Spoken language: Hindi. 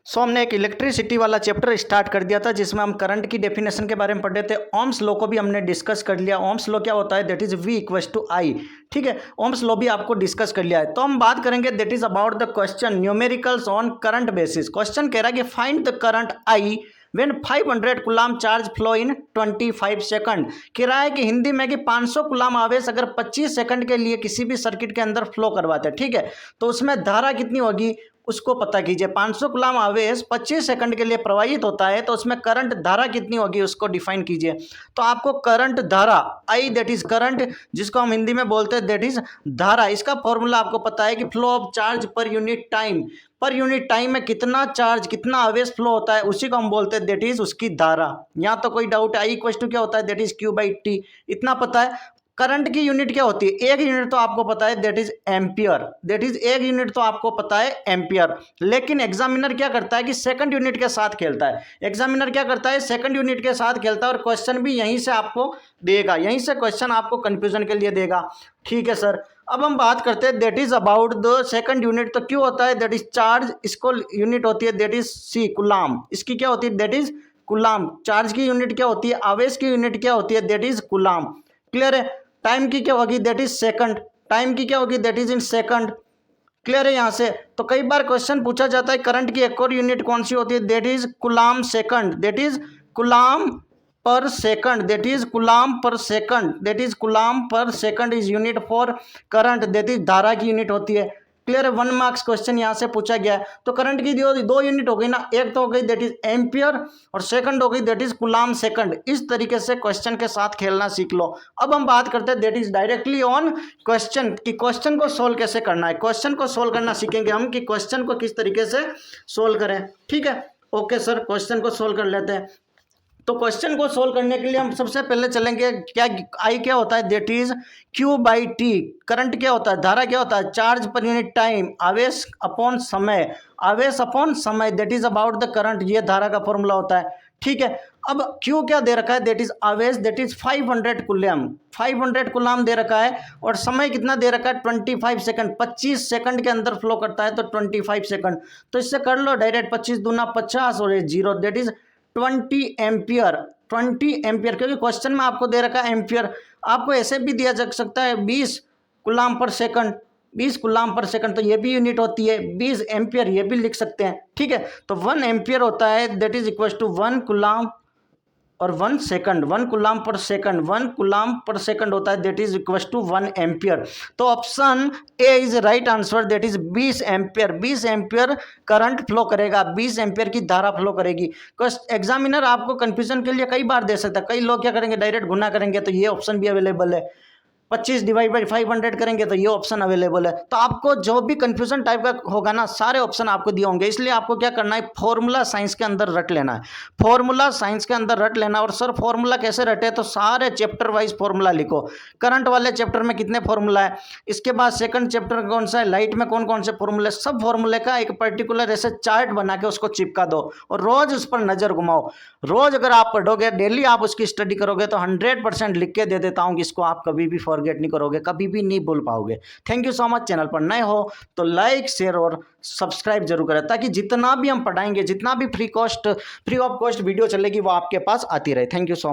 सो हमने एक इलेक्ट्रिसिटी वाला चैप्टर स्टार्ट कर दिया था जिसमें हम करंट की डेफिनेशन के बारे में पढ़ रहे थे। ओम्स लॉ को भी हमने डिस्कस कर लिया। ओम्स लॉ क्या होता है? That is V equals to I। ठीक है, ओम्स लॉ भी आपको डिस्कस कर लिया है। तो हम बात करेंगे that is about the question numericals on current basis. Question कह रहा है कि find the current I when 500 coulomb charge flow in 25 second. कह रहा है कि हिंदी में कि 500 कूलाम आवेश अगर 25 सेकंड के लिए किसी भी सर्किट के अंदर फ्लो करवाते हैं, ठीक है, तो उसमें धारा कितनी होगी उसको पता कीजिए। 500 कूलाम आवेश 25 सेकंड के लिए प्रवाहित होता है तो उसमें करंट धारा कितनी होगी उसको डिफाइन कीजिए। तो आपको करंट धारा I दैट इज करंट, जिसको हम हिंदी में बोलते हैं दैट इज धारा, इसका फॉर्मूला आपको पता है कि flow of charge per unit time. Per unit time में कितना चार्ज कितना आवेश फ्लो होता है उसी को हम बोलते हैं दैट इज उसकी धारा। यहाँ तो कोई डाउट है? I इक्वल टू क्या होता है? That is Q/T। इतना पता है। करंट की यूनिट क्या होती है? एक यूनिट तो आपको पता है that is ampere. That is एक यूनिट तो आपको पता है एम्पियर। लेकिन एग्जामिनर क्या करता है कि सेकंड यूनिट के साथ खेलता है। एग्जामिनर क्या करता है? सेकंड यूनिट के साथ खेलता है और क्वेश्चन भी यहीं से आपको देगा, यहीं से क्वेश्चन आपको कंफ्यूजन के लिए देगा। ठीक है सर, अब हम बात करते हैं that is about the second unit. तो क्यों होता है? दैट इज चार्ज, इसको यूनिट होती है दैट इज C कूलाम। इसकी क्या होती है? That is coulomb. चार्ज की यूनिट क्या होती है? आवेश की यूनिट क्या होती है? That is coulomb. क्लियर है? टाइम की क्या होगी? That is second. टाइम की क्या होगी? That is in second. Clear है यहाँ से? तो कई बार क्वेश्चन पूछा जाता है करंट की एक और यूनिट कौन सी होती है? That is coulomb second. That is coulomb per second. That is coulomb per second. That is coulomb per second is unit for current. That is धारा की यूनिट होती है। क्लियर है? 1 मार्क्स क्वेश्चन यहाँ से पूछा गया है। तो करंट की दो यूनिट हो गई ना, एक तो हो गई दैट इज एम्पियर और सेकंड हो गई दैट इज कूलाम सेकंड। इस तरीके से क्वेश्चन के साथ खेलना सीख लो। अब हम बात करते हैं that is directly on question कि क्वेश्चन को सोल्व कैसे करना है। क्वेश्चन को सोल्व करना सीखेंगे हम कि क्वेश्चन को किस तरीके से सोल्व करें। ठीक है, ओके सर, क्वेश्चन को सोल्व कर लेते हैं। तो क्वेश्चन को सोल्व करने के लिए हम सबसे पहले चलेंगे, क्या I क्या होता है? That is Q/T। करंट क्या होता है? धारा क्या होता है? चार्ज पर यूनिट टाइम, आवेश अपॉन समय, आवेश अपॉन समय, that is about the current. ये धारा का फॉर्मूला होता है। ठीक है, अब Q क्या दे रखा है? दैट इज आवेश, दैट इज 500 कूलम। 500 कूलम दे रखा है और समय कितना दे रखा है? 25 सेकंड। 25 सेकंड के अंदर फ्लो करता है तो 25 सेकंड। तो इससे कर लो डायरेक्ट, 25 दूना 50 और 0, दैट इज 20 एम्पियर। 20 एम्पियर, क्योंकि क्वेश्चन में आपको दे रखा है एम्पियर। आपको ऐसे भी दिया जा सकता है 20 coulomb per second. 20 coulomb per second तो ये भी यूनिट होती है। 20 एम्पियर ये भी लिख सकते हैं। ठीक है, तो 1 एम्पियर होता है that is equal to 1 coulomb और 1 second. 1 coulomb per second, 1 coulomb per second होता है that is equal to 1 ampere. तो option A is right answer, that is 20 ampere. 20 ampere current flow करेगा, 20 एम्पियर की धारा फ्लो करेगी। एग्जामिनर आपको कंफ्यूजन के लिए कई बार दे सकता है। कई लोग क्या करेंगे? डायरेक्ट गुना करेंगे, तो ये ऑप्शन भी अवेलेबल है। 25 डिवाइड बाई 500 करेंगे तो ये ऑप्शन अवेलेबल है। तो आपको जो भी कंफ्यूजन टाइप का होगा ना, सारे ऑप्शन आपको दिए होंगे। इसलिए आपको क्या करना है? फॉर्मूला साइंस के अंदर रट लेना है। फॉर्मूला साइंस के अंदर रट लेना। और सर फॉर्मूला कैसे रटे? तो सारे चैप्टर वाइज फॉर्मूला लिखो। करंट वाले चैप्टर में कितने फॉर्मूला है, इसके बाद सेकंड चैप्टर कौन सा है, लाइट में कौन कौन से फॉर्मूले, सब फॉर्मूले का एक पर्टिकुलर ऐसे चार्ट बना के उसको चिपका दो और रोज उस पर नजर घुमाओ। रोज अगर आप पढ़ोगे, डेली आप उसकी स्टडी करोगे तो 100% लिख के दे देता हूँ कि इसको आप कभी भी फॉरगेट नहीं करोगे, कभी भी नहीं भूल पाओगे। Thank you so much. Channel पर नए हो तो लाइक शेयर और सब्सक्राइब जरूर करें, ताकि जितना भी हम पढ़ाएंगे, जितना भी फ्री ऑफ कॉस्ट वीडियो चलेगी वो आपके पास आती रहे। Thank you so much.